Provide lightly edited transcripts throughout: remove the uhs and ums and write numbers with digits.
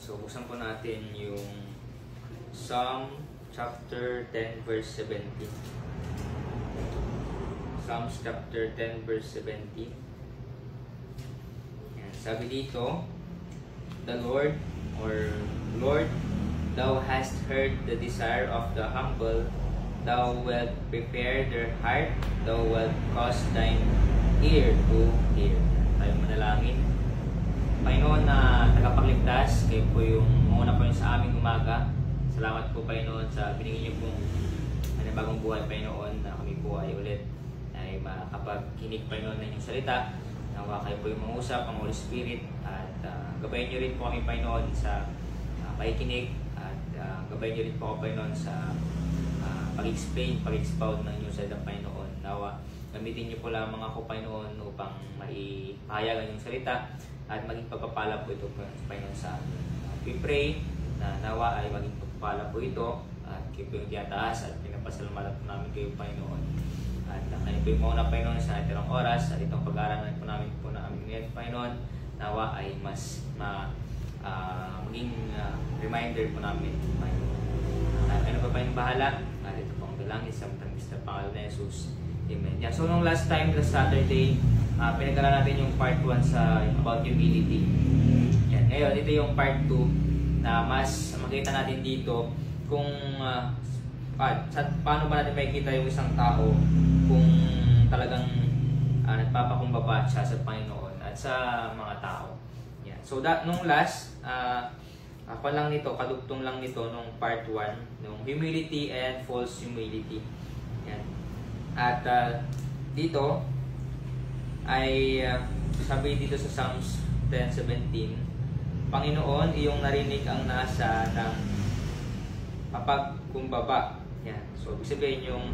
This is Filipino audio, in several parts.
So, buksan po natin yung Psalm chapter 10 verse 17. Psalms chapter 10 verse 17. Yan. Sabi dito, the Lord, or Lord, Thou hast heard the desire of the humble, Thou wilt prepare their heart, Thou wilt cause Thine ear to hear. Tayo manalangin. Panginoon na tagapagligtas, kayo po yung muna po yung sa aming umaga. Salamat po Panginoon sa binigay niyo pong bagong buhay Panginoon na kami po ay ulit ay makapagkinig Panginoon ng inyong salita. Nawa kayo po yung mangusap, ang Holy Spirit, at gabayan niyo rin po kami Panginoon sa pakikinig, at gabayan niyo rin po ako Panginoon sa pag-explain, pag-expound ng inyong salita Panginoon. Nawa gamitin niyo po lamang ako Panginoon upang maipahayag ang inyong salita at maging pagpapala po ito Panginoon sa amin. We pray na nawa ay maging pagpapala po ito at kayo po yung tiyataas at pinapasalamatan po namin kayo Panginoon. At kayo po yung mauna Panginoon sa natirang oras at itong pag-aaralan po namin ngayon Panginoon, nawa ay mas maging reminder po namin Panginoon. Ano pa yung bahala? Ito po ang dalangin sa matangis na pangalan ni Jesus. Amen. Yeah, so nung last time, last Saturday, pinag-aralan natin yung part 1 sa about humility. Yan. Ngayon, ito yung part 2 na mas makita natin dito kung paano ba natin makikita yung isang tao kung talagang nagpapakumbaba siya sa Panginoon at sa mga tao. Yan. So nung last, ako lang nito, kadugtong lang nito nung part 1, nung humility and false humility. Yan. At dito ay sabi dito sa Psalms 10:17, Panginoon, iyong narinig ang nasa ng mapagkumbaba. Yan. So ibig sabihin yung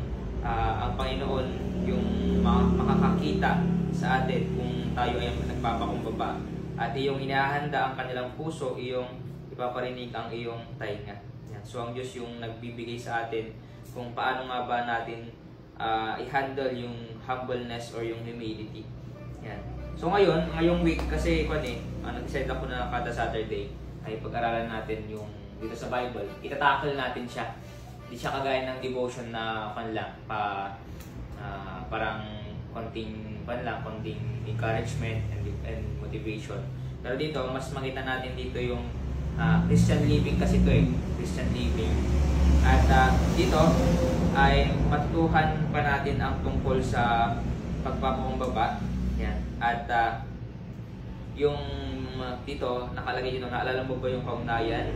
ang Panginoon yung makakakita sa atin kung tayo ay nagpapakumbaba. At iyong inahanda ang kanilang puso, iyong ipaparinig ang iyong tainga. Yan. So ang Diyos yung nagbibigay sa atin kung paano nga ba natin i-handle yung humbleness or yung humility. Yan. So ngayong week, kasi nag-decide ako na kada Saturday ay pag-aralan natin yung dito sa Bible. Itatakal natin siya. Hindi siya kagaya ng devotion na parang konting encouragement and motivation. Pero dito, mas makita natin dito yung Christian living kasi ito Christian living. At dito ay matutuhan pa natin ang tungkol sa pagpapakumbaba. Yan. At yung dito nakalagay dito, naalala mo ba yung kaugnayan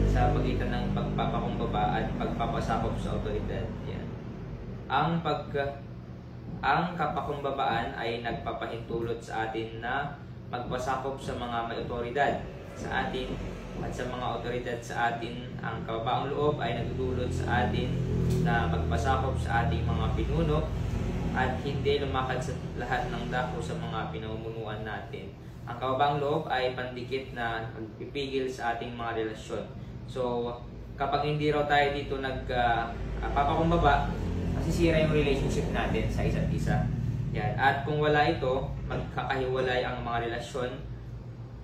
sa pagitan ng pagpapakumbaba at pagpapasakop sa otoridad? Yan. Ang kapakumbabaan ay nagpapahintulot sa atin na magpasakop sa mga may otoridad sa atin at sa mga otoridad sa atin. Ang kababaang loob ay nagdudulot sa atin na magpasakop sa ating mga pinuno at hindi lumakad sa lahat ng dako sa mga pinamumunuan natin. Ang kababaang loob ay pandikit na nagpipigil sa ating mga relasyon. So, kapag hindi raw tayo dito nagpapakumbaba, masisira yung relationship natin sa isa't isa. Yan. At kung wala ito, magkakahiwalay ang mga relasyon.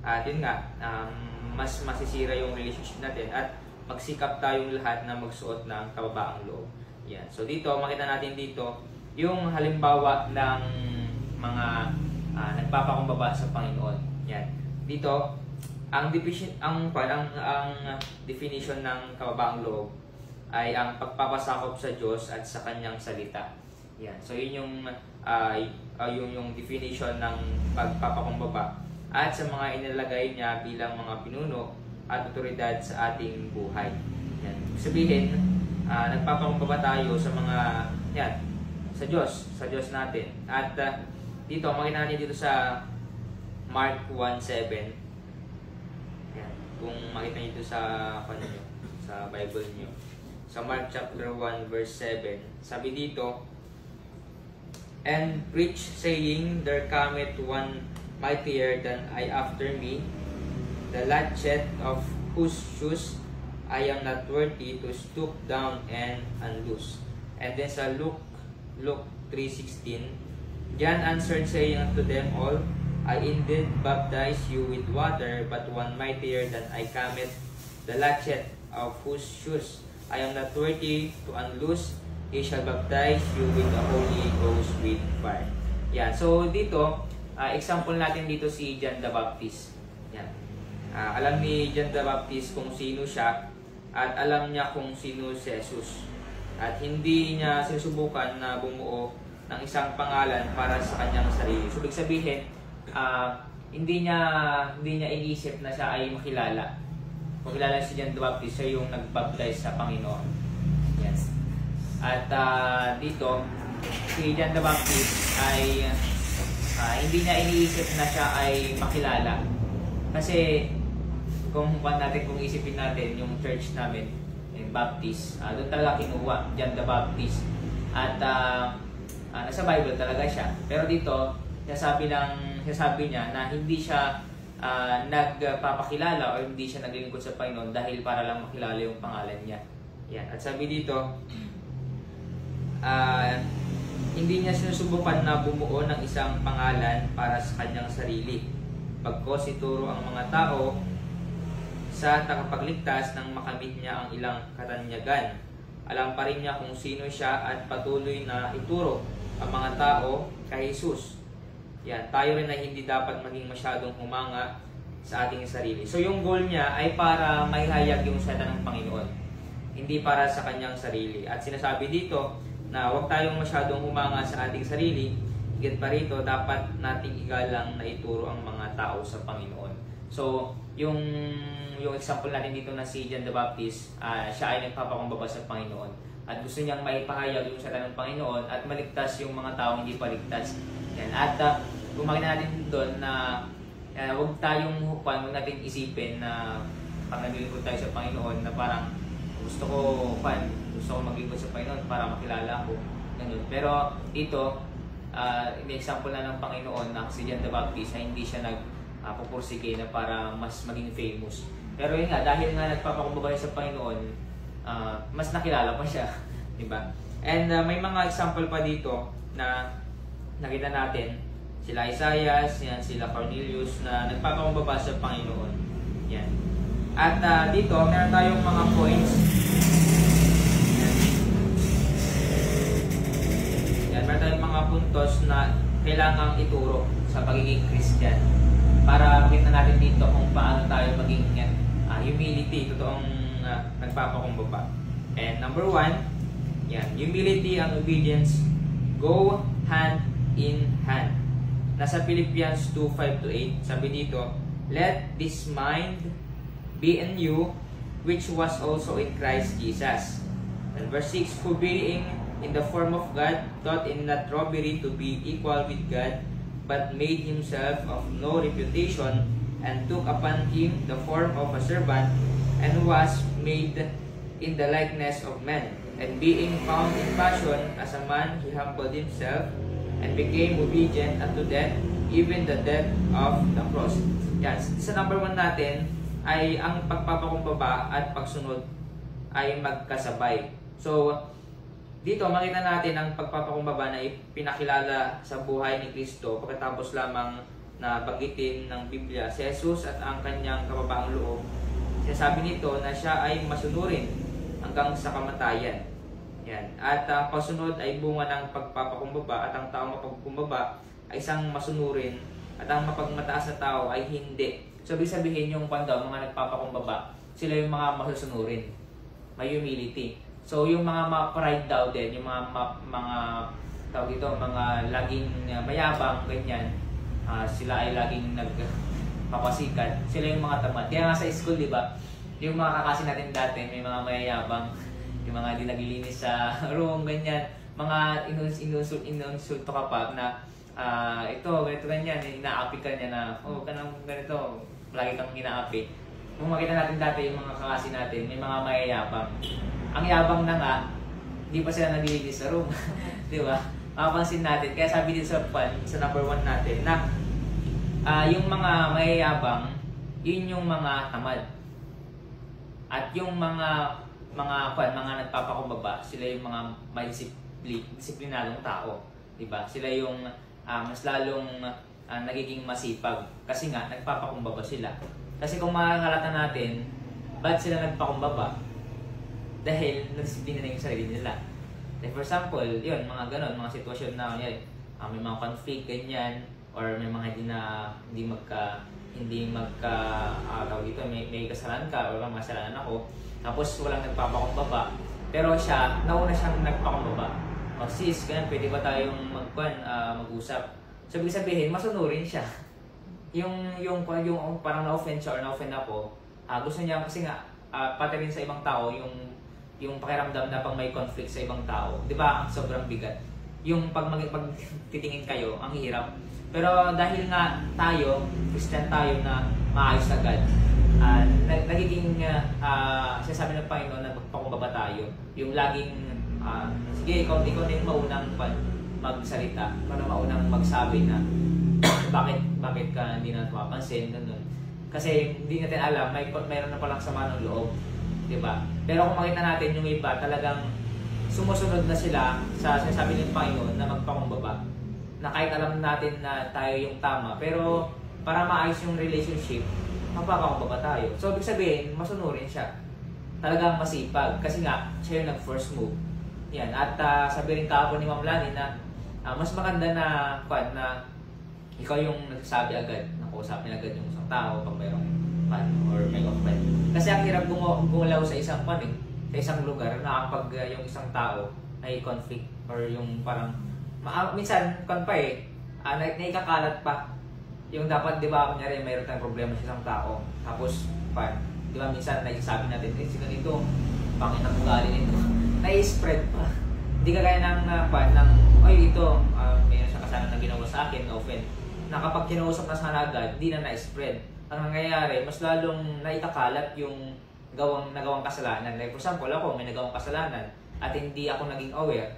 At yun nga, mas masisira yung relationship natin at magsikap tayong lahat na magsuot ng kababaang loob. Yan. So dito, makita natin dito yung halimbawa ng mga nagpapakumbaba sa Panginoon. Yan. Dito, ang definition ng kababaang loob ay ang pagpapasakop sa Diyos at sa kanyang salita. Yan. So yun yung definition ng pagpapakumbaba at sa mga inilagay niya bilang mga pinuno at otoridad sa ating buhay. Yan. Sabihin, nagpapakumbaba tayo sa mga sa Diyos natin. At dito, makita natin dito sa Mark 1:7. Yan. Kung makita niyo dito sa Bible niyo. Sa Mark chapter 1 verse 7, sabi dito, and preach saying, there cometh one mightier than I after me, the latchet of whose shoes I am not worthy to stoop down and unloose. And then sa Luke 3:16, John answered saying unto them all, I indeed baptize you with water, but one mightier than I cometh, the latchet of whose shoes I am not worthy to unloose. He shall baptize you with the Holy Ghost with fire. Yan. So dito, example natin dito si John the Baptist. Yan. Alam ni John the Baptist kung sino siya at alam niya kung sino si Jesus. At hindi niya sinusubukan na bumuo ng isang pangalan para sa kanyang sarili. So, ibig sabihin, hindi niya iniisip na siya ay makilala. Kung kilala si John the Baptist, siya yung nagbaptize sa Panginoon. Yes. At dito, si John the Baptist ay hindi niya iniisip na siya ay makilala. Kasi kung isipin natin yung church namin, yung Baptist, doon talaga kinuha John the Baptist. At nasa Bible talaga siya. Pero dito, sabi niya na hindi siya nagpapakilala o hindi siya naglilingkod sa Panginoon dahil para lang makilala yung pangalan niya. Yan. At sabi dito, hindi niya sinusubukan na bumuo ng isang pangalan para sa kanyang sarili. Pagkos ituro ang mga tao sa tagapagligtas nang makamit niya ang ilang katanyagan. Alam pa rin niya kung sino siya at patuloy na ituro ang mga tao kay Jesus. Yan, tayo rin ay hindi dapat maging masyadong humanga sa ating sarili. So yung goal niya ay para maihayag yung salita ng Panginoon, hindi para sa kanyang sarili. At sinasabi dito na huwag tayong masyadong humanga sa ating sarili, higit pa rito dapat nating igalang na ituro ang mga tao sa Panginoon. So yung example natin dito na si John the Baptist, siya ay nagpapakumbaba sa Panginoon at gusto niyang maipahayag yung salita ng Panginoon at maligtas yung mga taong hindi pa ligtas. Yan. At kung makita natin doon na huwag huwag natin isipin na pag naglilingkod tayo sa Panginoon na parang gusto ko maglingkod sa Panginoon para makilala ako. Ganun. Pero dito, in-example na ng Panginoon na si John the Baptist na hindi siya nagpupursige na para mas maging famous. Pero yun nga, dahil nga nagpapakumbaba sa Panginoon, mas nakilala pa siya. Diba? And may mga example pa dito na nakita natin. Sila Isaiah, sila Cornelius na nagpapakumbaba sa Panginoon. Yan. At dito, meron tayong mga points. Yan, meron tayong mga puntos na kailangang ituro sa pagiging Christian. Para makita natin dito kung paano tayo maging humility, totoong nagpapakumbaba. And number 1, yan, humility and obedience go hand in hand. Nasa Philippians 2:5-8, sabi dito, let this mind be in you, which was also in Christ Jesus. And verse 6, who being in the form of God, thought in not robbery to be equal with God, but made himself of no reputation, and took upon him the form of a servant, and was made in the likeness of men. And being found in fashion as a man, he humbled himself, and became obedient unto death, even the death of the cross. Yan. Sa number 1 natin, ay ang pagpapakumbaba at pagsunod ay magkasabay. So, dito makita natin ang pagpapakumbaba na ipinakilala sa buhay ni Kristo pagkatapos lamang na banggitin ng Biblia si Jesus at ang kanyang kababaang loob. Sinasabi nito na siya ay masunurin hanggang sa kamatayan. Yan. At ang pasunod ay bunga ng pagpapakumbaba at ang taong mapagkumbaba ay isang masunurin at ang mapagmataas na tao ay hindi. So, ibig sabihin yung mga nagpapakumbaba, sila yung mga masusunurin. May humility. So, yung mga pride daw din, yung mga tawag ito, mga laging mayabang, ganyan, sila ay laging nagpapasikat. Sila yung mga tamad. Kaya nga sa school, di ba? Yung mga kakasin natin dati, may mga mayayabang, yung mga di naglilinis sa room, ganyan. Mga insulto ka pa na ito, ganito ganyan, inaapi ka niya na, oh, kanang ganito, lagi kang inaapi. Kung makita natin dati yung mga kakasin natin, may mga mayayabang. Ang yabang na nga, hindi pa sila naglilinis sa room. Di ba? Makapansin natin. Kaya sabi din sa number 1 natin na yung mga mayayabang, yun yung mga tamad. At yung mga nagpapakumbaba, sila yung mga may disiplinadong tao. Diba? Sila yung mas lalong nagiging masipag. Kasi nga, nagpapakumbaba sila. Kasi kung makakalata natin, ba't sila nagpakumbaba? Dahil nadisiplina na yung sarili nila. Like for example, yun, mga ganon, mga sitwasyon na may mga conflict, ganyan, or may mga hindi magka tawag dito, may kasalanan ka or may kasalanan ako, tapos walang nagpapakumbaba, pero nauna siyang nagpakumbaba. O sis, ganyan, pwede ba tayong mag-usap? So, ibig sabihin, masunurin siya. Yung parang na-offend siya or na-offend ako, gusto niya kasi nga, pati rin sa ibang tao, yung pakiramdam na pag may conflict sa ibang tao, di ba, sobrang bigat. Yung pag titingin kayo, ang hirap. Pero dahil nga tayo, Christian tayo na maayos agad, nagiging sinasabi ng Panginoon na magpakumbaba tayo. Yung laging, sige, ikaw na yung maunang magsalita, maunang magsabi na bakit ka hindi na mapapansin, ganun. Kasi hindi natin alam, mayroon na palang sama ng loob. Diba? Pero kung makita natin yung iba, talagang sumusunod na sila sa sinasabi ng Panginoon na magpakumbaba. Na kahit alam natin na tayo yung tama, pero para maayos yung relationship, magpapakumbaba tayo. So, ibig sabihin, masunurin siya. Talagang masipag. Kasi nga, siya yung nag-first move. Yan. At sabi rin kahapon ni Ma'am Lani na mas maganda na ikaw yung nagsasabi agad, nakausapin agad yung isang tao pag mayroong or may offend. Kasi ang hirap gumalaw sa isang sa isang lugar na kapag yung isang tao ay conflict or yung parang minsan naikakalat pa yung dapat, di ba, kunyari mayroon tayong problema sa isang tao, tapos di ba, minsan naisasabi natin si ganito, pangit ang ugali nito, nai-spread pa. Hindi ka kaya ito mayroon siya kasalanan na ginawa sa akin, offend, na kapag kinausap na sana agad, di na na-spread. Ang nangyayari, mas lalong naitakalat yung nagawang kasalanan. Like for example, ako may nagawang kasalanan at hindi ako naging aware.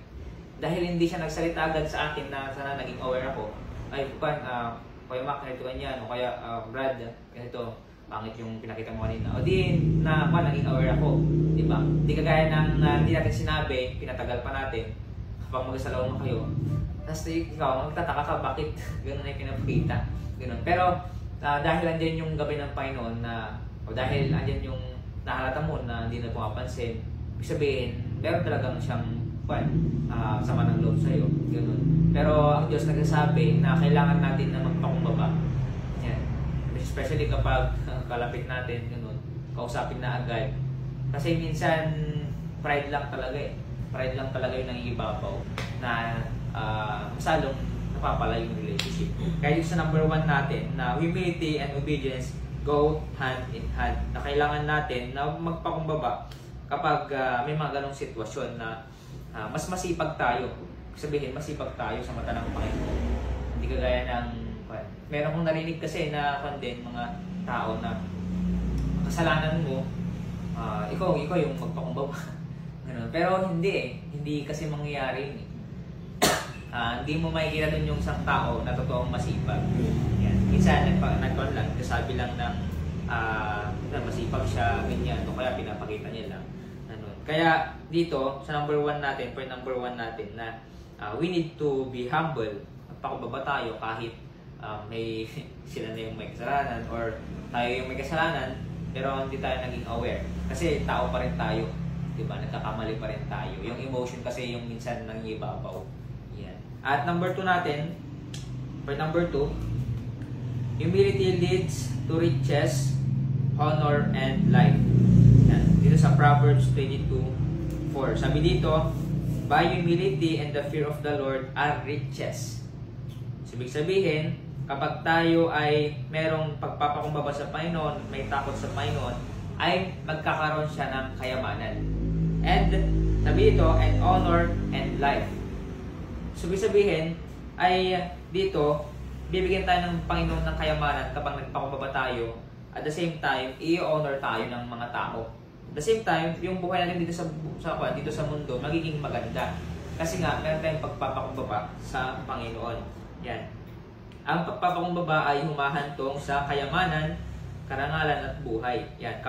Dahil hindi siya nagsalita agad sa akin na sana naging aware ako. Ay, Kuya Mac, ganito ganyan. O kaya, Brad, ganito, pangit yung pinakita mo kanina. O di, naging aware ako. Diba? Di kagaya ng hindi natin sinabi, pinatagal pa natin. Kapag mag-asalaw mo kayo, tapos ikaw, magtataka ka, bakit gano'n na yung pinapakita. Ganun. Pero, dahil andyan yung gabi ng Panginoon o dahil andyan yung nahalata mo na hindi na pumapansin, ibig sabihin, meron talagang siyang sama ng loob sa'yo. Ganun. Pero ang Diyos nagsasabi na kailangan natin na magpakumbaba. Yan. Especially kapag kalapit natin, ganun, kausapin na agad. Kasi minsan, pride lang talaga eh. Pride lang talaga yung nangigibabaw na masalong napapala yung relationship. Kaya yung sa number 1 natin na humility and obedience go hand in hand. Na kailangan natin na magpakumbaba kapag may mga ganong sitwasyon na mas masipag tayo. Sabihin, masipag tayo sa mata ng Panginoon. Hindi kagaya ng meron kong narinig kasi na mga tao na kasalanan mo, ikaw yung magpakumbaba. Pero hindi hindi kasi mangyayari yun eh. Hindi mo makikita dun yung isang tao na totoong masipag. Yan. Minsan, nagsasabi lang ng masipag siya, ganyan, o kaya pinapakita niya lang. Kaya dito, sa number 1 natin, point number 1 natin, na we need to be humble. Magpakumbaba tayo kahit sila na yung may kasalanan or tayo yung may kasalanan, pero hindi tayo naging aware. Kasi tao pa rin tayo. Diba? Nagkakamali pa rin tayo. Yung emotion kasi yung minsan nangibabaw. At number 2 natin, point number 2, humility leads to riches, honor, and life. Yan. Dito sa Proverbs 22:4. Sabi dito, by humility and the fear of the Lord are riches. So, ibig sabihin, kapag tayo ay merong pagpapakumbaba sa Panginoon, may takot sa Panginoon, ay magkakaroon siya ng kayamanan. And, sabi dito, and honor and life. So, ibig sabihin, ay dito, bibigyan tayo ng Panginoon ng kayamanan kapag nagpakumbaba tayo. At the same time, i-honor tayo ng mga tao. At the same time, yung buhay natin dito sa mundo, magiging maganda. Kasi nga, meron tayong pagpapakumbaba sa Panginoon. Yan. Ang pagpapakumbaba ay humahantong sa kayamanan, karangalan at buhay. Yan.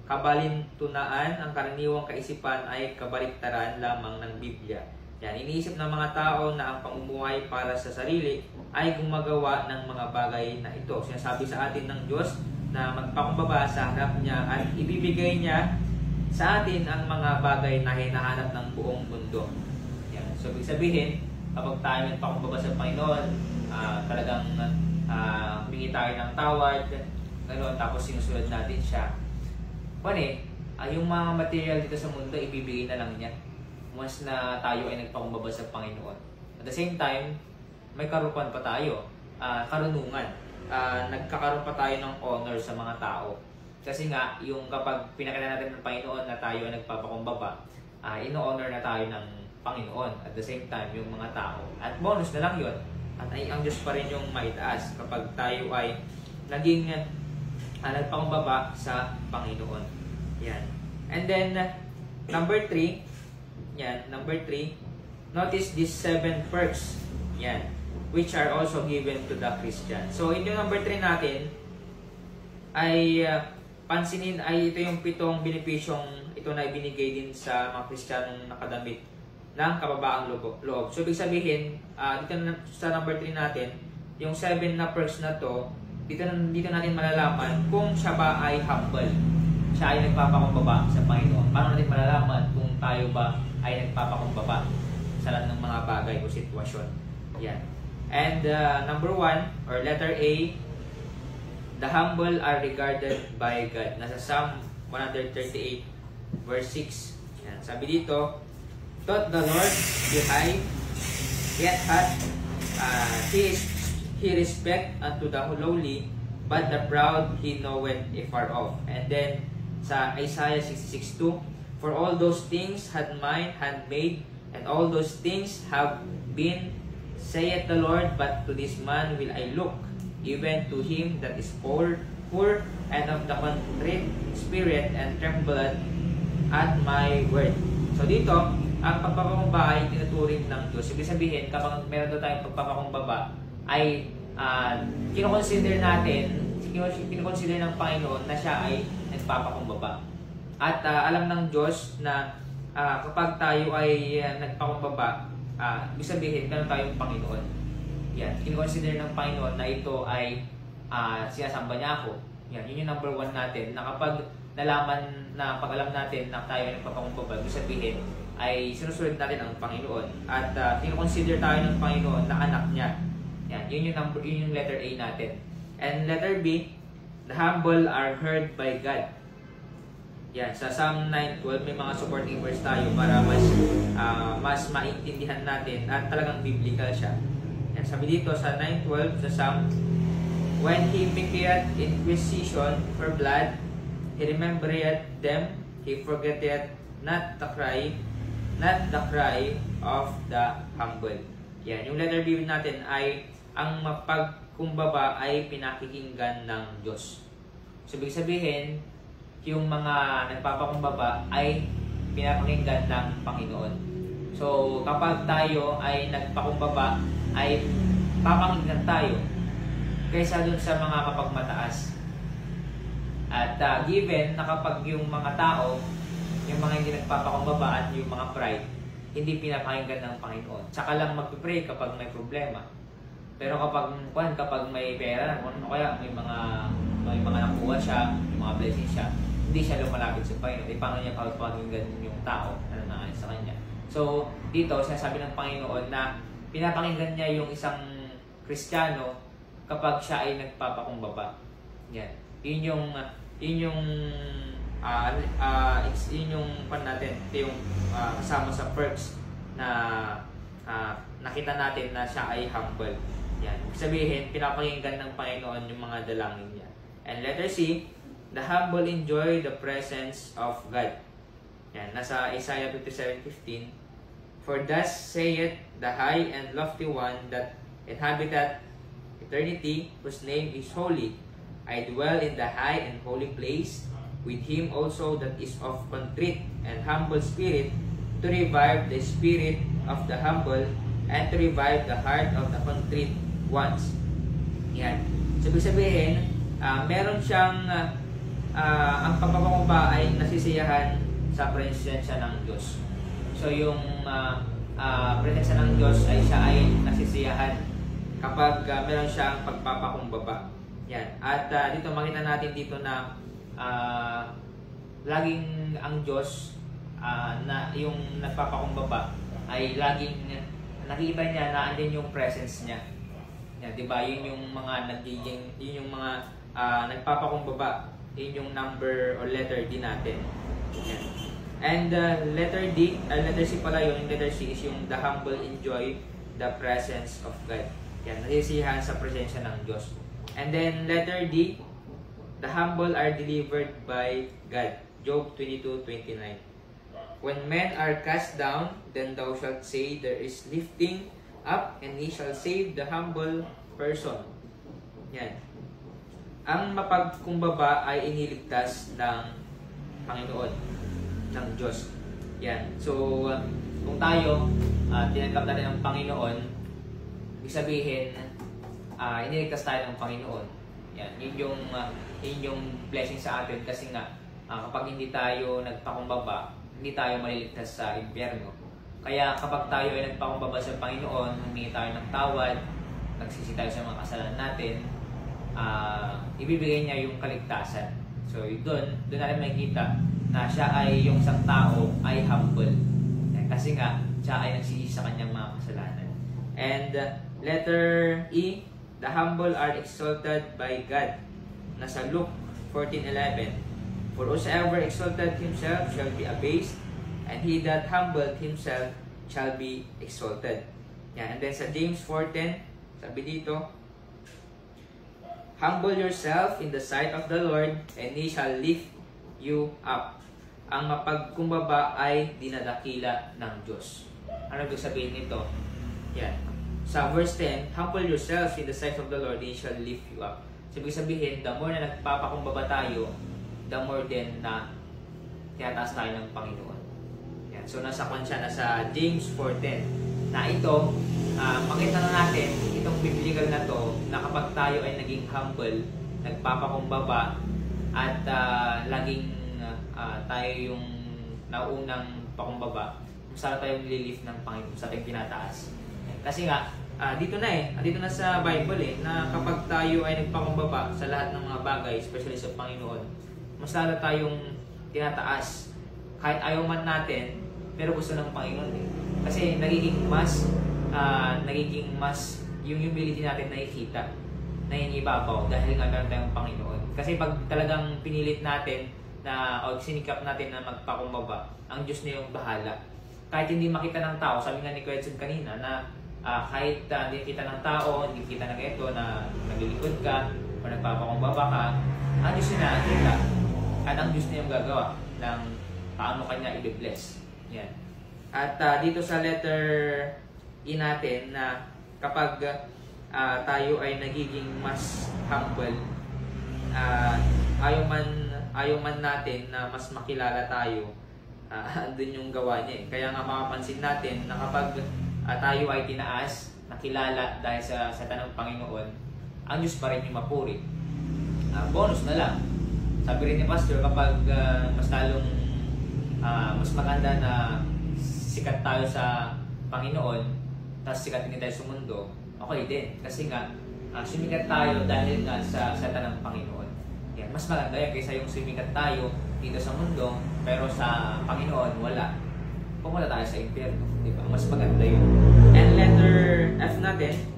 Kabalintunaan, ang karaniwang kaisipan ay kabaliktaran lamang ng Biblia. Yan, iniisip ng mga tao na ang pamumuhay para sa sarili ay gumagawa ng mga bagay na ito. Sinasabi sa atin ng Diyos na magpakumbaba sa harap niya at ibibigay niya sa atin ang mga bagay na hinahanap ng buong mundo. Yan. So, ibig sabihin, kapag tayo nagpakumbaba sa Panginoon, talagang humingi tayo ng tawad, gano'n, tapos sinusunod natin siya. Yung mga material dito sa mundo, ibibigay na lang niya once na tayo ay nagpakumbaba sa Panginoon. At the same time, may karupan pa tayo, karunungan. Nagkakaroon pa tayo ng honor sa mga tao. Kasi nga, yung kapag pinakita natin ng Panginoon na tayo ay nagpapakumbaba, ino-honor na tayo ng Panginoon. At the same time, yung mga tao. At bonus na lang yun. At ang Diyos pa rin yung maitaas kapag tayo ay naging nagpakumbaba sa Panginoon. Yan. And then, number 3, notice these 7 perks. Yan. Which are also given to the Christian. So, ito yung number 3 natin ay pansinin ay ito yung 7 benepisyong ito na ibinigay din sa mga Kristiyanong nakadamit ng kababaang loob. So, ibig sabihin, dito sa number 3 natin, yung 7 na perks na to, dito natin malalaman kung siya ba ay humble. Siya ay nagpapakumbaba sa Panginoon. Paano natin malalaman kung tayo ba ay nagpapakumbaba sa lahat ng mga bagay o sitwasyon. Yan. And number 1, or letter A, the humble are regarded by God. Nasa Psalm 138 verse 6. Yan. Sabi dito, "Doth the Lord be high, yet hath he respect unto the lowly, but the proud he knoweth afar off." And then sa Isaiah 66:2, "For all those things had mine hand made, and all those things have been, saith the Lord, but to this man will I look, even to him that is poor, and of the contrite spirit, and trembleth at my word." So dito, ang pagpapakumbaba ay tinuturing ng Diyos. Ibig sabihin, kapag meron doon tayong pagpapakumbaba, ay kinoconsider ng Panginoon na siya ay nagpapakumbaba. At alam ng Diyos na kapag tayo ay nagpakumbaba, ibig sabihin, meron tayong Panginoon. Yan, kinoconsider ng Panginoon na ito ay sinasamba niya ako. Yan, yun yung number 1 natin, na kapag pag alam natin na tayo ay nagpapakumbaba, ibig sabihin, ay sinusunod natin ang Panginoon. At kinoconsider tayo ng Panginoon na anak niya. Yan, yun yung letter A natin. And letter B, the humble are heard by God. Yan, sa Psalm 9:12 may mga supporting verse tayo para mas maintindihan natin at talagang biblical siya. Yan, sabi dito sa 9:12 sa Psalm, "When he maketh inquisition for blood, he remembereth them, he forgetteth not the cry of the humble." Yan, yung letter B natin ay ang mapagkumbaba ay pinakikinggan ng Diyos. So, ibig sabihin, yung mga nagpapakumbaba ay pinapakinggan ng Panginoon. So, kapag tayo ay nagpakumbaba, ay papakinggan tayo kaysa dun sa mga kapagmataas. At given na kapag yung mga tao, yung mga hindi nagpapakumbaba at yung mga pride, hindi pinapakinggan ng Panginoon. Tsaka lang magpipray kapag may problema. Pero kapag may pera, o kaya may mga nakuha siya, may mga blessings siya, hindi siya lumalapit sa Panginoon. Paano niya papakinggan yung tao na nangayon sa kanya? So, dito, sinasabi ng Panginoon na pinapakinggan niya yung isang Kristiyano kapag siya ay nagpapakumbaba. Yan. Yun yung kasama sa perks na nakita natin na siya ay humble. Yan. Sabihin, pinapakinggan ng Panginoon yung mga dalangin niya. And letter C, the humble enjoy the presence of God. Yan. Nasa Isaiah 57:15, "For thus saith the high and lofty one that inhabiteth eternity, whose name is holy. I dwell in the high and holy place, with him also that is of contrite and humble spirit, to revive the spirit of the humble, and to revive the heart of the contrite ones." Yan. So, ibig sabihin, meron siyang, ang pagpapakumbaba ay nasisiyahan sa presensya ng Diyos. So, yung presensya ng Diyos ay siya ay nasisiyahan kapag meron siyang pagpapakumbaba. Yan. At dito makita natin dito na laging ang Diyos na yung nagpapakumbaba ay laging nakikita niya na andin yung presence niya. Yan, 'di ba? Yun yung mga yun yung mga nagpapakumbaba. Yun yung number or letter D natin. Yan. And letter C pala yun. Yung letter C is yung the humble enjoy the presence of God. Yan, nasisiyahan sa presensya ng Diyos. And then letter D, the humble are delivered by God. Job 22:29. When men are cast down, then thou shalt say, there is lifting up, and he shall save the humble person. Yan. Ang mapagkumbaba ay iniligtas ng Panginoon, ng Diyos. Yan. So, kung tayo tinanggap natin ng Panginoon, ibig sabihin, iniligtas tayo ng Panginoon. Yan. Yun yung blessing sa atin kasi nga, kapag hindi tayo nagpakumbaba, hindi tayo maliligtas sa impyerno. Kaya kapag tayo ay nagpakumbaba sa Panginoon, humingi tayo ng tawad, nagsisi tayo sa mga kasalanan natin, ibibigay niya yung kaligtasan. So doon natin makikita na siya ay yung isang tao ay humble. Kasi nga, siya ay nagsisi sa kanyang mga kasalanan. And letter E, the humble are exalted by God. Nasa Luke 14:11. For whosoever exalted himself shall be abased, and he that humbled himself shall be exalted. Yan. And then sa James 4:10, sabi dito, humble yourself in the sight of the Lord, and He shall lift you up. Ang mapagkumbaba ay dinadakila ng Diyos. Ano ibig sabihin nito? Yan. Sa verse 10, humble yourself in the sight of the Lord, and He shall lift you up. So, ibig sabihin, the more na nagpapakumbaba tayo, the more din na tinataas tayo ng Panginoon. Yan. So, nasa James 4:10 na ito, makita na natin itong biblical na to na kapag tayo ay naging humble, nagpapakumbaba, at laging tayo yung naunang pakumbaba, masara tayong nililift ng Panginoon sa ating tinataas. Kasi nga, dito na sa Bible na kapag tayo ay nagpakumbaba sa lahat ng mga bagay, especially sa Panginoon, mas lalo tayong tinataas. Kahit ayaw man natin, pero gusto ng Panginoon Kasi nagiging mas yung humility natin nakikita na ibabaw dahil nga meron tayong Panginoon. Kasi pag talagang pinilit natin o sinikap natin na magpakumbaba, ang Diyos na yung bahala. Kahit hindi makita ng tao, sabi nga ni Edson kanina na kahit hindi kita ng tao, hindi kita ng ito na naglilikod ka o nagpapakumbaba ka, ang Diyos na nakikita. At ang Diyos na yung gagawa ng paano kanya i-bless. Yan. At dito sa letter E natin na kapag tayo ay nagiging mas humble, ayaw man natin na mas makilala tayo, andun yung gawa niya. Kaya nga makapansin natin na kapag tayo ay tinaas, nakilala dahil sa tanang Panginoon, ang Diyos pa rin yung mapuri. Bonus na lang. Sabi rin ni Pastor, kapag mas maganda na sikat tayo sa Panginoon, tapos sikat din tayo sa mundo, okay din. Kasi nga, sumikat tayo dahil nga sa tanang Panginoon. Yan, mas maganda yan kaysa yung sumikat tayo dito sa mundo, pero sa Panginoon, wala. Pumunta tayo sa impyerno. Diba? Mas maganda yun. And letter F natin,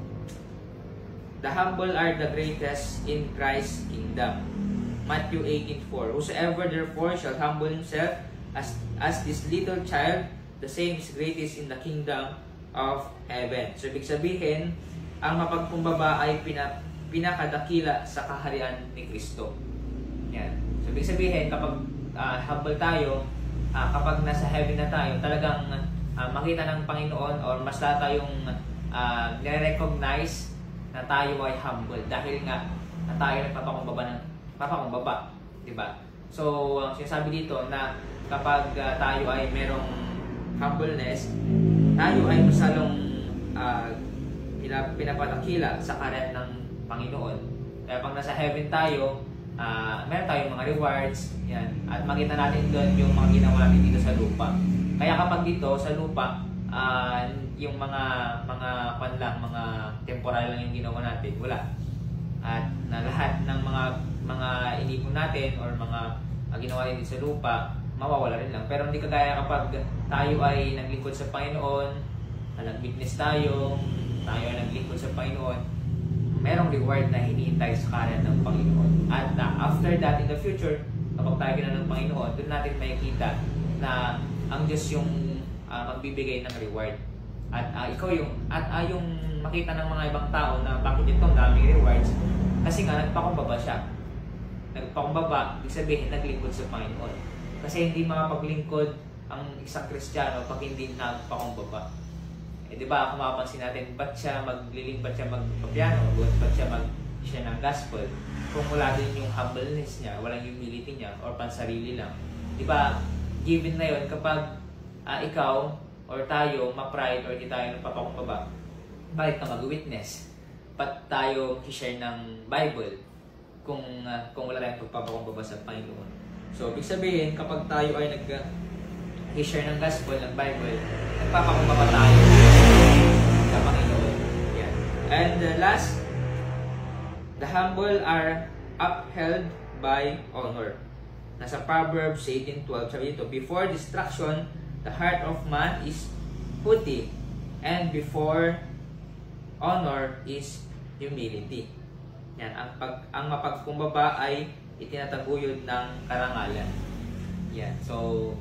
the humble are the greatest in Christ's kingdom. Matthew 18:4. Whosoever therefore shall humble himself as this little child, the same is greatest in the kingdom of heaven. So, ibig sabihin, ang mapagkumbaba ay pinakadakila sa kaharian ni Kristo. Yan. So, ibig sabihin, kapag humble tayo, kapag nasa heaven na tayo, talagang makita ng Panginoon or mas tayong nire-recognize na tayo ay humble dahil nga na tayo nagpapakumbaba, diba? So, sinasabi dito na kapag tayo ay merong humbleness, tayo ay masalong pinapatakila sa kaharian ng Panginoon. Kaya pag nasa heaven tayo, meron tayong mga rewards, yan, at makita natin doon yung mga ginawa natin dito sa lupa. Kaya kapag dito sa lupa, yung mga kwan lang, mga temporal lang yung ginawa natin, wala. At na lahat ng mga inipon natin or mga ginawa natin sa lupa, mawawala rin lang. Pero hindi kagaya kapag tayo ay naglingkod sa Panginoon, nag-witness tayo ay naglingkod sa Panginoon, merong reward na hinihintay sa karya ng Panginoon. At after that, in the future, kapag tayo ginawa ng Panginoon, doon natin makikita na ang Diyos yung magbibigay ng reward. At yung makita ng mga ibang tao na bakit itong daming rewards, kasi nga nagpakumbaba siya. Nagpakumbaba, ibig sabihin naglingkod sa Panginoon. Kasi hindi makapaglingkod ang isang Kristiyano pag hindi nagpakumbaba. Di ba, kung mapapansin natin, ba't siya magpapiano, ba't siya mag-share ng gospel, kung wala din yung humbleness niya, walang humility niya, or pansarili lang. Di ba, given na yun, kapag ikaw or tayo ma-pride or di tayo nagpapakumbaba, bakit ka mag-witness? Ba't tayo i-share ng Bible kung wala tayong pagpapakumbaba sa Panginoon? So, ibig sabihin, kapag tayo ay i-share ng gospel, ng Bible, nagpapakumbaba tayo sa Panginoon. Yan. And last, the humble are upheld by honor. Nasa Proverbs 18:12, sabi dito, before destruction, the heart of man is haughty, and before honor is humility. Yan, ang mapagkumbaba ay itinataguyod ng karangalan. Yan. So,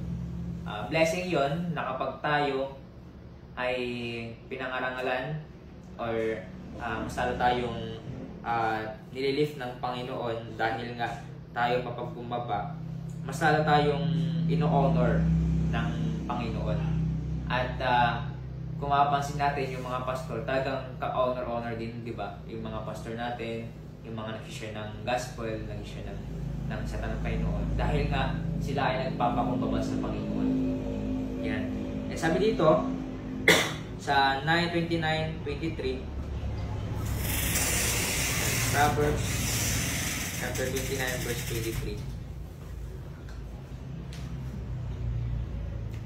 blessing yon na kapag tayo ay pinangarangalan or masalo tayong nililift ng Panginoon dahil nga tayo mapagkumbaba, masalo tayong ino-honor ng Panginoon. At kung mapapansin natin yung mga pastor, talagang ka-honor din, di ba? Yung mga pastor natin, yung mga nag-share ng gospel, nag-share ng salita ng Panginoon. Dahil nga sila ay nagpapakumbaba sa Panginoon. Yan. And sabi dito, sa 9:29-23, Proverbs chapter 29 verse 23.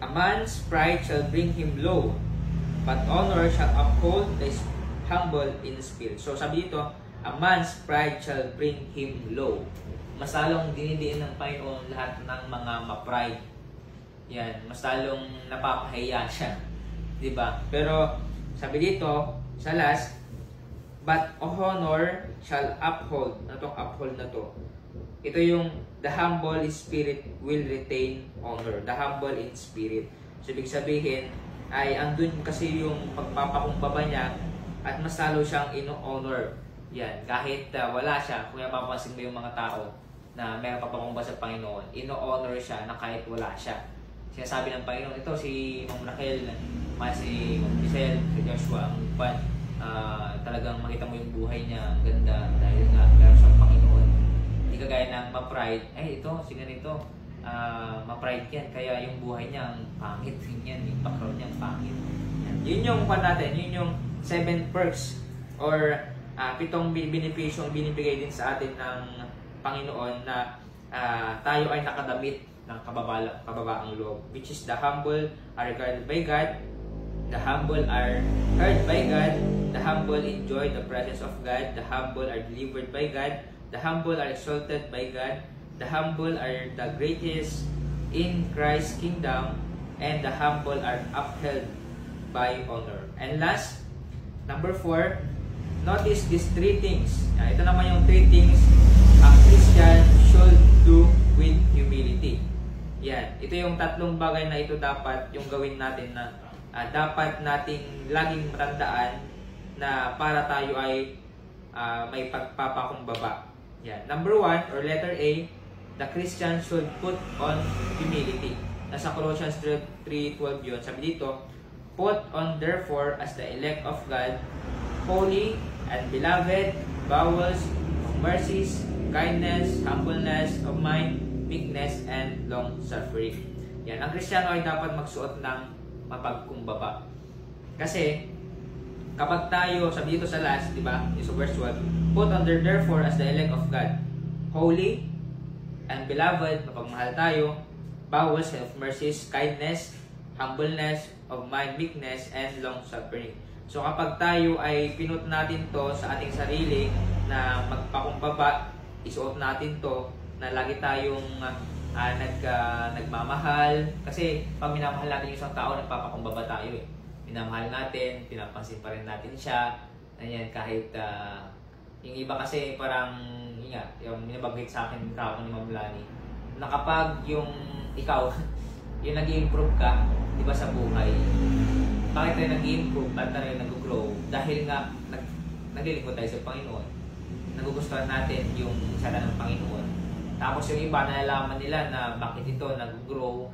A man's pride shall bring him low, but honor shall uphold the humble in spirit. So sabi dito, a man's pride shall bring him low. Masalong dinidiin ng Panginoon lahat ng mga ma-pride. Yan, masalong napapahiya siya. Diba? Pero sabi dito, sa last, but honor shall uphold. Ano itong uphold na to? Ito yung the humble in spirit will retain honor. The humble in spirit. So, ibig sabihin, ay andun kasi yung pagpapakumbaba niya at mas lalo siyang ino-honor. Yan. Kahit wala siya, kung mapapansin mo yung mga tao na mayroon papakumbaba sa Panginoon, ino-honor siya na kahit wala siya. Sinasabi ng Panginoon, ito si Ma'am Raquel, si Ma'am Giselle, si Joshua, ang pan, talagang makita mo yung buhay niya, ang ganda, dahil nga meron siyang Panginoon. Hindi kagaya ng ma-pride, ito, si ganito, ma-pride yan, kaya yung buhay niya ang pangit, yan, yung background niya ang pangit. Yan. Yun yung pan natin, yun yung 7 perks or 7 benepisyo binibigay din sa atin ng Panginoon na tayo ay nakadamit ng kababaang loob, which is the humble are regarded by God, the humble are heard by God, the humble enjoy the presence of God, the humble are delivered by God, the humble are exalted by God, the humble are the greatest in Christ's kingdom, and the humble are upheld by honor. And last, number 4, notice these 3 things. Ito naman yung 3 things a Christian should do with humility. Yan. Ito yung 3 bagay na ito dapat yung gawin natin na dapat nating laging matandaan na para tayo ay may pagpapakumbaba. Yan. Number 1 or letter A, the Christian should put on humility. Nasa Colossians 3:12 yun. Sabi dito, put on therefore as the elect of God, holy and beloved, bowels of mercies, kindness, humbleness of mind, meekness, and long-suffering. Yan. Ang Kristiyano ay dapat magsuot ng mapagkumbaba. Kasi, kapag tayo, sabi dito sa last, di ba? Yung sa verse 12, put on therefore as the elect of God, holy and beloved, mapagmahal tayo, bowels of mercies, kindness, humbleness of mind, meekness, and long-suffering. So kapag tayo ay pinut natin to sa ating sarili na magpakumbaba, isuot natin to na lagi tayong nagmamahal. Kasi pag minamahal natin yung isang tao, nagpapakumbaba tayo eh. Minamahal natin, pinapansin pa rin natin siya. Ayan, kahit yung iba kasi parang yung minabagay sa akin kahapon ni Ma'am Lani, na kapag yung ikaw yung nag-i-improve ka, di ba, sa buhay, bakit tayo nag-i-improve at tayo nag-grow? Dahil nga naglilingkod tayo sa Panginoon, nagugustuhan natin yung salita ng Panginoon. Tapos yung iba, nalalaman nila na bakit ito nag-grow,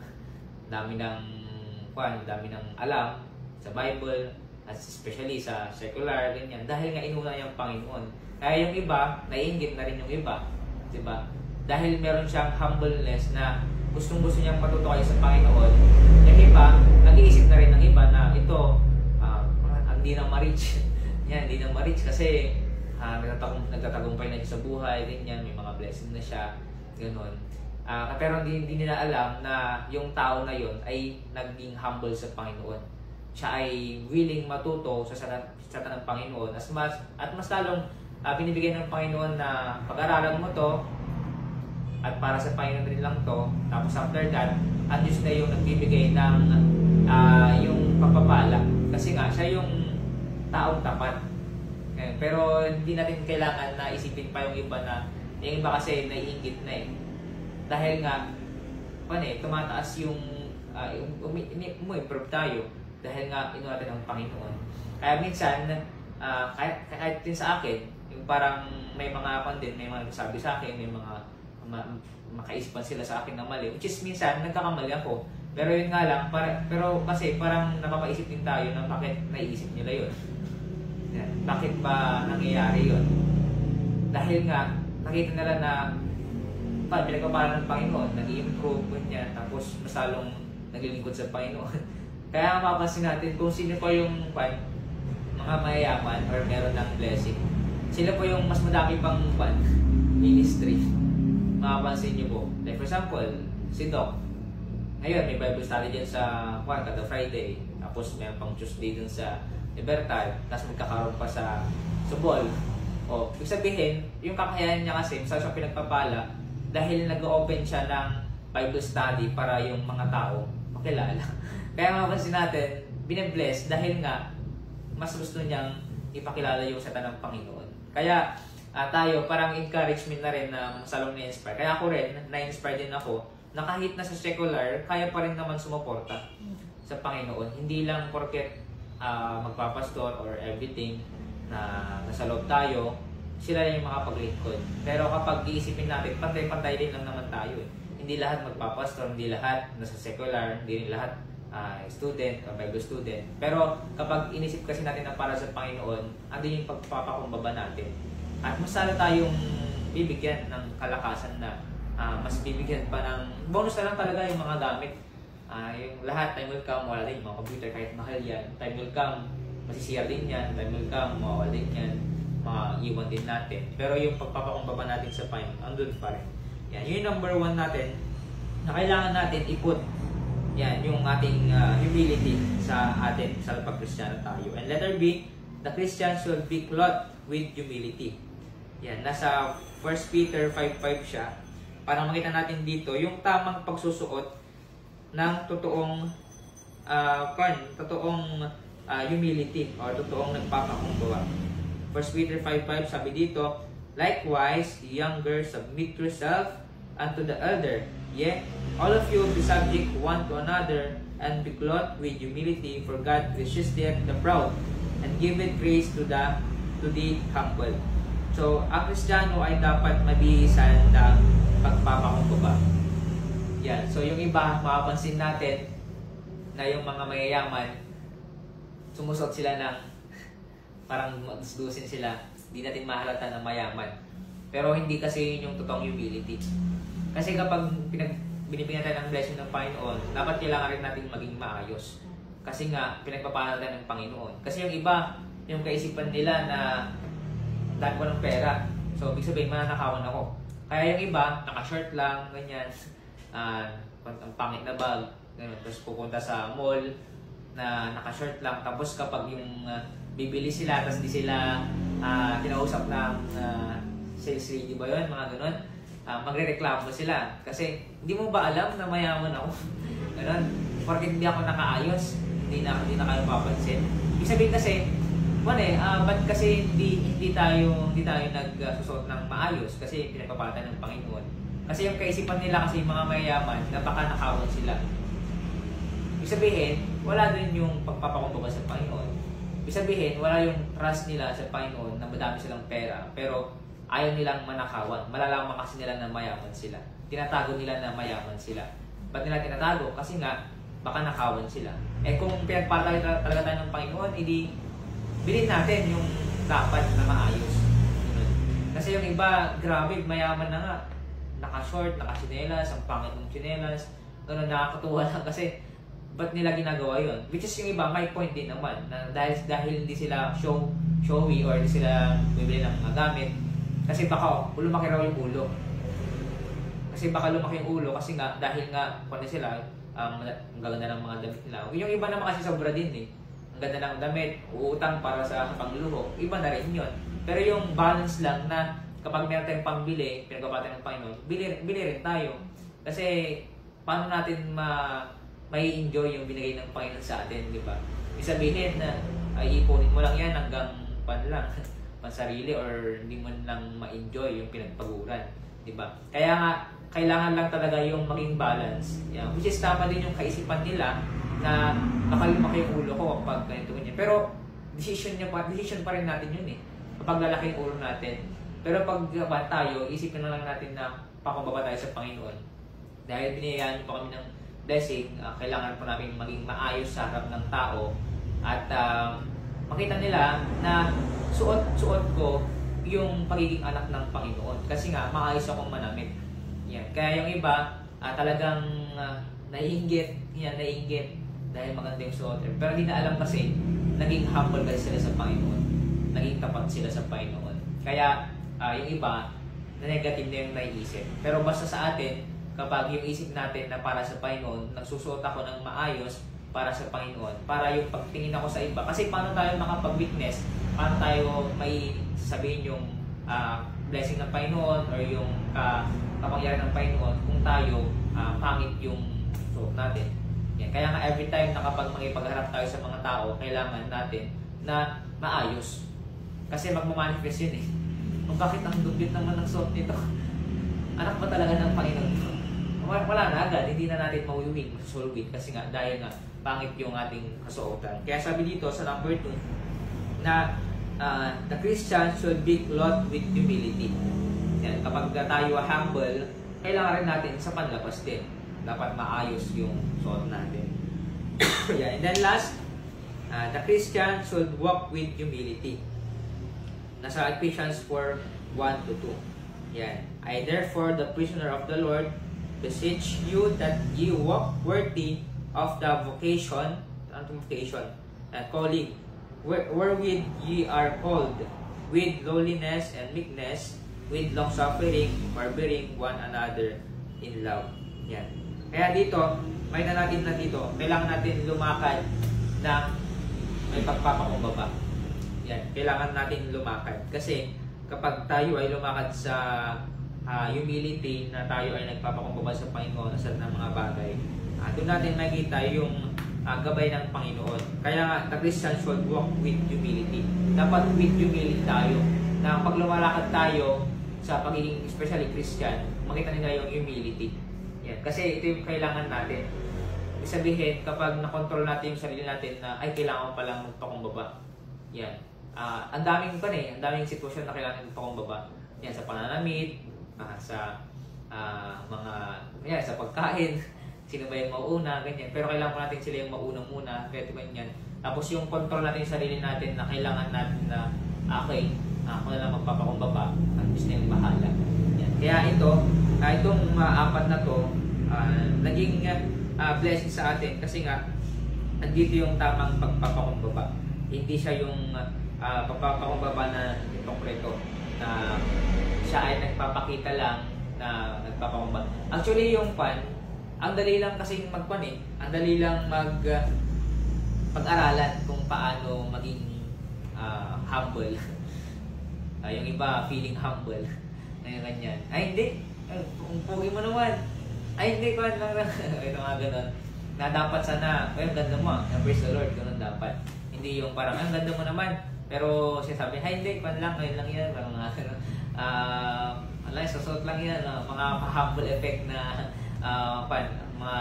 dami ng alam sa Bible, at especially sa secular, ganyan, dahil nga inuna yung Panginoon. Kaya yung iba, naiinggit na rin yung iba, di ba? Dahil meron siyang humbleness na gustong-gusto niyang matuto kayo sa Panginoon. Yung iba, nag-iisip na rin ng iba na ito, hindi na ma-reach. Yan, hindi na ma-reach kasi nagtatagumpay na siya sa buhay, ganyan, may mga blessing na siya, gano'n. Pero hindi nila alam na yung tao na yon ay naging humble sa Panginoon. Siya ay willing matuto sa salita ng Panginoon. At mas lalong binibigyan ng Panginoon na pag-aralan mo to, at para sa Panginoon rin lang to. Tapos after that, at Diyos na yung nagbibigay ng yung pagpapala. Kasi nga, siya yung taong tapat. Pero hindi natin kailangan na isipin pa yung iba na, yung iba kasi naiinggit na eh. Dahil nga, tumataas yung improve tayo. Dahil nga, ino natin ang Panginoon. Kaya minsan, kahit din sa akin, yung parang may mga may mga nagsabi sa akin, may mga makaisipan sila sa akin na mali, which is minsan nagkakamali ako, pero yun nga lang, pero kasi parang napapaisip din tayo na bakit naiisip nila yun, bakit ba nangyayari yun, dahil nga nakita nila na pinagpapalan ng Panginoon, nag-i-improve niya, tapos mas lalong naglilingkod sa Panginoon. Kaya mapapansin natin kung sino po yung mga mayayaman or meron ng blessing, sila po yung mas madami pang ministry. Makapansin niyo po. Like for example, si Doc. Ngayon, may Bible study dyan sa kada Friday. Tapos may pang Tuesday dun sa Libertad. Tapos magkakaroon pa sa Subol. O, ibig sabihin, yung kakayahan niya kasi, masaya siya pinagpapala dahil nag-open siya ng Bible study para yung mga tao makilala. Kaya makapansin natin, bine-bless dahil nga mas gusto niyang ipakilala yung salita ng Panginoon. Kaya, tayo, parang encouragement na rin na masalong na-inspire. Kaya ako rin, na-inspire din ako na kahit nasa secular, kaya pa rin naman sumuporta sa Panginoon. Hindi lang porket magpapastor or everything na nasa loob tayo, sila yung makapaglingkod. Pero kapag iisipin natin, pantay-pantay din lang naman tayo eh. Hindi lahat magpapastor, hindi lahat nasa secular, hindi lahat student o Bible student. Pero kapag inisip kasi natin na para sa Panginoon, andun yung pagpapakumbaba natin. At mas sana tayong bibigyan ng kalakasan na mas bibigyan pa ng bonus na lang talaga yung mga gamit. Yung lahat, time will come, wala din. Mga computer, kahit mahal yan. Time will come, masisira din yan. Time will come, mawawala din yan. Maiwan din natin. Pero yung pagpapakumbaba natin sa Panginoon, andun pa rin. Yan, yung number 1 natin na kailangan natin iput. Yan, yung ating humility sa atin sa pag-Kristiyano tayo. And letter B, the Christians should be clothed with humility. Yan, nasa 1 Peter 5:5 siya. Para makita natin dito yung tamang pagsusuot ng totoong humility or totoong nagpapakumbaba. 1 Peter 5:5 sabi dito, likewise, younger, submit yourself unto the elder. Yeah, all of you be subject one to another and be clothed with humility, for God resisteth the proud and giveth grace to the humble. So, ang Kristiyano ay dapat mabihisan ng pagpapakumbaba. Yan. So, yung iba, makapansin natin na yung mga mayayaman, sumusot sila ng parang magdusin sila. Hindi natin mahalata na mayaman. Pero hindi kasi yun yung totoong humility. Kasi kapag binibigyan tayo ng blessing ng Panginoon, dapat kailangan rin natin maging maayos. Kasi nga, pinagpapala tayo ng Panginoon. Kasi yung iba, yung kaisipan nila na dahil ko ng pera. So, ibig sabihin, mananakawan ako. Kaya yung iba, naka-short lang, ganyan. Ang pangit na bag. Ganun. Tapos pupunta sa mall na naka-short lang. Tapos kapag yung bibili sila, tapos di sila kinausap ng sales lady ba yun, mga ganun, magre-reklamo sila. Kasi hindi mo ba alam na mayaman ako? Ganun. Porque hindi ako nakaayos, hindi na kayo papansin. Ibig sabihin kasi, ba't kasi hindi tayo nagsusuot ng maayos kasi pinagpapalatan ng Panginoon. Kasi yung kaisipan nila kasi yung mga mayayaman na baka nakawan sila. Ibig sabihin, wala din yung pagpapakumbaba sa Panginoon. Ibig sabihin, wala yung trust nila sa Panginoon na madami silang pera, pero ayaw nilang manakawan. Malalaman kasi nila na mayaman sila. Tinatago nila na mayaman sila. Ba't nila tinatago? Kasi nga, baka nakawan sila. Kung pinagpalagay talaga tayo ng Panginoon, bilhin natin yung dapat na maayos. Kasi yung iba, grabe, mayaman na nga. Naka-short, naka-chinelas, ang pangit ng chinelas. Nakakatuwa lang kasi ba't nila ginagawa yun? Which is yung iba, may point din naman. Na dahil hindi sila showy or hindi sila bibili ng mga gamit. Kasi baka lumaki raw yung ulo. Kasi baka lumaki yung ulo kasi nga, dahil nga, kung sila, ang gaganda ng mga damit nila. Yung iba naman kasi sobra din eh. Ang ganda ng damit, uutang para sa pangluho, iba na rin yun. Pero yung balance lang na kapag meron tayong pangbili, pinagpapatan ng Panginoon, bili rin tayo. Kasi paano natin may enjoy yung binigay ng Panginoon sa atin, di ba? Isabihin na iipunin mo lang yan hanggang pansarili or hindi mo lang ma-enjoy yung pinagpaguran, di ba? Kaya nga, kailangan lang talaga yung maging balance. Yeah. Which is tama din yung kaisipan nila na baka lumaki yung ulo ko kapag ganito ganyan. Pero decision pa rin natin yun eh. Kapag lalaki yung ulo natin. Pero pag tayo, isipin na lang natin na pakumbaba tayo sa Panginoon. Dahil biniyayaan pa kami ng blessing, kailangan po namin maging maayos sa harap ng tao. At makita nila na suot ko yung pagiging anak ng Panginoon. Kasi nga, maayos akong manamit. Yan. Kaya yung iba, talagang naiinggit dahil maganda yung suot. Pero hindi na alam kasi, naging humble kasi sila sa Panginoon. Naging tapat sila sa Panginoon. Kaya, yung iba, na negative na yung naiisip. Pero basta sa atin, kapag yung isip natin na para sa Panginoon, nagsusuot ako ng maayos para sa Panginoon, para yung pagtingin ako sa iba. Kasi paano tayo makapag-witness, paano tayo may sabihin yung blessing ng Panginoon or yung kapangyarihan ng Panginoon kung tayo pangit yung suot natin. Yan. Kaya nga every time na kapag magipagharap tayo sa mga tao, kailangan natin na maayos. Kasi magmamanifest yun eh. Kung bakit ang dublit naman ng suot nito? Anak ba talaga ng Panginoon? Wala na agad, hindi na natin mauwiwin, masulwin kasi nga dahil nga pangit yung ating kasuotan. Kaya sabi dito sa number 2 na the Christian should be clothed with humility. Yan, kapag tayo humble, kailangan rin natin sa panlabas din. Dapat maayos yung suot natin. Yan. And then last, the Christian should walk with humility. Nasa Ephesians 4:1-2. Yan. I therefore, the prisoner of the Lord, beseech you that ye walk worthy of the vocation and calling wherewith ye are called, with lowliness and meekness, with long suffering, forbearing one another in love. Yan. Kaya dito, may natin na dito, kailangan natin lumakad ng may pagpapakumbaba. Yan. Kailangan natin lumakad. Kasi kapag tayo ay lumakad sa humility na tayo ay nagpapakumbaba sa Panginoon sa ng mga bagay, doon natin makita yung gabay ng Panginoon. Kaya nga, the Christian should walk with humility. Dapat with humility tayo. Na pag lumalakad tayo sa pagiging, especially Christian, makita nila yung humility. Yan. Kasi ito yung kailangan natin. Ibig sabihin, kapag nakontrol natin yung sarili natin na, ay, kailangan ko palang magpakumbaba. Yan. Ang daming sitwasyon na kailangan magpakumbaba. Yan, sa pananamit, sa sa pagkain, sino ba yung mauuna, ganyan. Pero kailangan po natin sila yung mauna muna, kaya ganyan. Tapos yung control natin yung sarili natin na kailangan natin na, okay, ako na lang magpapakumbaba, ang Diyos na yung bahala. Yan. Kaya itong apat na to, naging blessing sa atin kasi nga, andito yung tamang pagpapakumbaba. Hindi siya yung pagpapakumbaba na hipokreto, na siya ay nagpapakita lang na nagpapakumbaba. Actually, yung ang dali lang kasing magpan eh. Ang dali lang pag-aralan kung paano maging humble. Yung iba feeling humble. Ngayon ganyan. Ay hindi. Kung pogi mo naman. Ay hindi ko lang. Ito nga ganun. Na dapat sana, ang ganda mo. Praise the Lord. Ganun dapat. Hindi yung parang, ang ganda mo naman. Pero siya sabi, ay hindi. Kwan lang. Ngayon lang yan. Parang mga susot lang yan. Mga humble effect na mga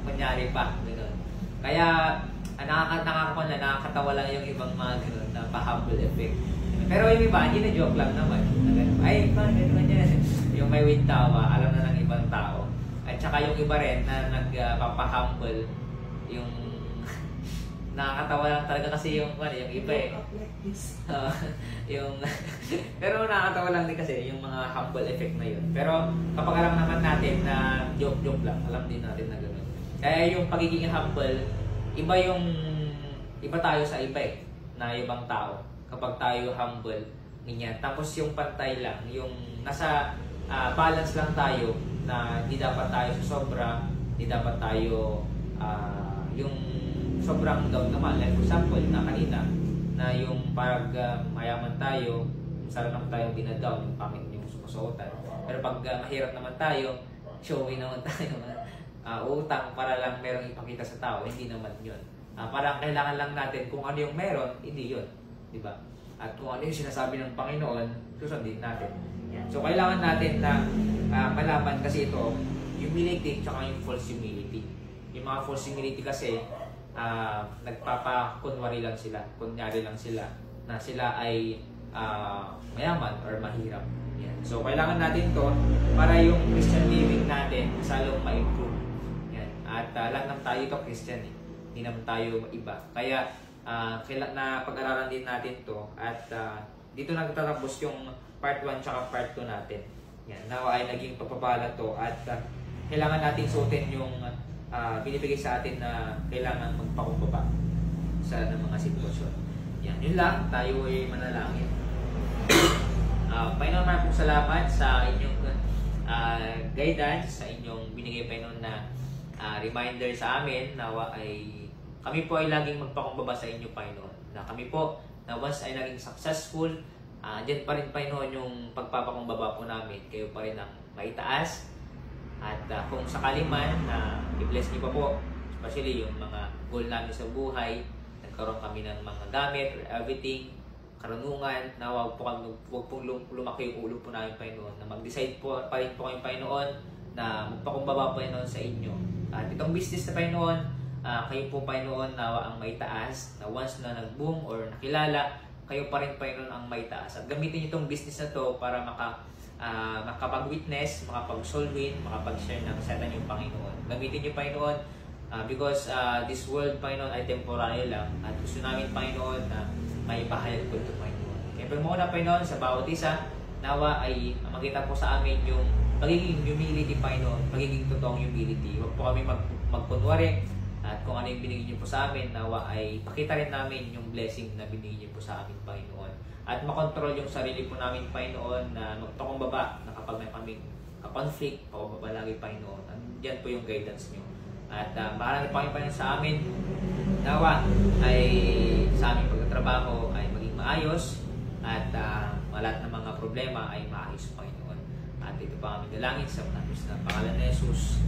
kunyari pa. Ganun. Kaya, nakakatawa lang yung ibang mga ganun na pa-humble effect. Pero yung iba, hindi na joke lang naman. Ay, ganun yan. Yung may wind tawa, alam na ng ibang tao. At saka yung iba rin na nagpapa-humble, yung nakakatawa lang talaga kasi yung iba eh. Pero nakakatawa lang din kasi yung mga humble effect na yun. Pero kapag alam naman natin na joke lang, alam din natin na gano'n. Kaya yung pagiging humble, iba tayo sa iba eh, na ibang tao. Kapag tayo humble, ganyan. Tapos yung pantay lang, yung nasa balance lang tayo na hindi dapat tayo sa sobra, hindi dapat tayo yung sobrang down naman. Like for example, na kanina, na yung pag mayaman tayo, sana naman tayong dinadown, yung pangit yung susuotan. Pero pag mahirap naman tayo, showy naman tayo, utang para lang merong ipakita sa tao, hindi naman yun. Parang kailangan lang natin kung ano yung meron, hindi yun. Diba? At kung ano yung sinasabi ng Panginoon, susundin natin. Yan. So, kailangan natin na malaman kasi ito, humility at yung false humility. Yung mga false humility kasi, nagpapakunwari lang sila, kunyari lang sila, na sila ay mayaman or mahirap. Yan. So, kailangan natin to para yung Christian living natin salong ma-improve. Yan. At lahat ng tayo ito Christian eh. Hindi naman tayo iba. Kaya, kailangan na pag-aralan din natin to at dito nagtatapos yung part 1 tsaka part 2 natin. Yan, nawa ay naging pagpapala to at kailangan natin suotin yung binibigay sa atin na kailangan magpakumbaba sa mga sitwasyon. Yan, yun lang. Tayo ay manalangin. Panginoon, maraming salamat sa inyong guidance, sa inyong binigay Panginoon na reminder sa amin. Nawa ay kami po ay laging magpakumbaba sa inyo, Panginoon. Na kami po, na once ay naging successful, dyan pa rin, Panginoon, yung pagpapakumbaba po namin. Kayo pa rin ang maitaas. At kung sakali man na i-bless niyo pa po, especially yung mga goal namin sa buhay, nagkaroon kami ng mga gamit, everything, karunungan, na huwag pong lumaki yung ulo po namin, Panginoon. Na mag-decide po pa rin po kayong Panginoon na magpakumbaba, Panginoon, sa inyo. At itong business na, Panginoon, kayo po, Panginoon, na ang maitaas, na once na nag-boom or nakilala, kayo pa rin, Panginoon, ang maitaas. At gamitin niyo itong business na to para makapag-witness, makapag-soul win, makapag-share ng salita niyo, Panginoon. Gamitin niyo, Panginoon, because this world, Panginoon, ay temporary lang. At gusto namin, Panginoon, na may pahayag po ito, Panginoon. Kaya muna, Panginoon, sa bawat isa, nawa ay makita po sa amin yung pagiging humility, Panginoon, pagiging totoong humility. Huwag po kami magkunwari. At kung ano yung binigay niyo po sa amin, nawa ay pakita rin namin yung blessing na binigay niyo po sa amin, Panginoon. At makontrol yung sarili po namin, Panginoon, na magpakumbaba na kapag may kaming conflict, pakumbaba lagi, Panginoon. Diyan po yung guidance niyo. At marami pa Panginoon sa amin, nawa ay sa aming pagtatrabaho ay maging maayos at lahat ng mga problema ay maayos, Panginoon. At ito pa kami dalangin sa pangalan ni Jesus.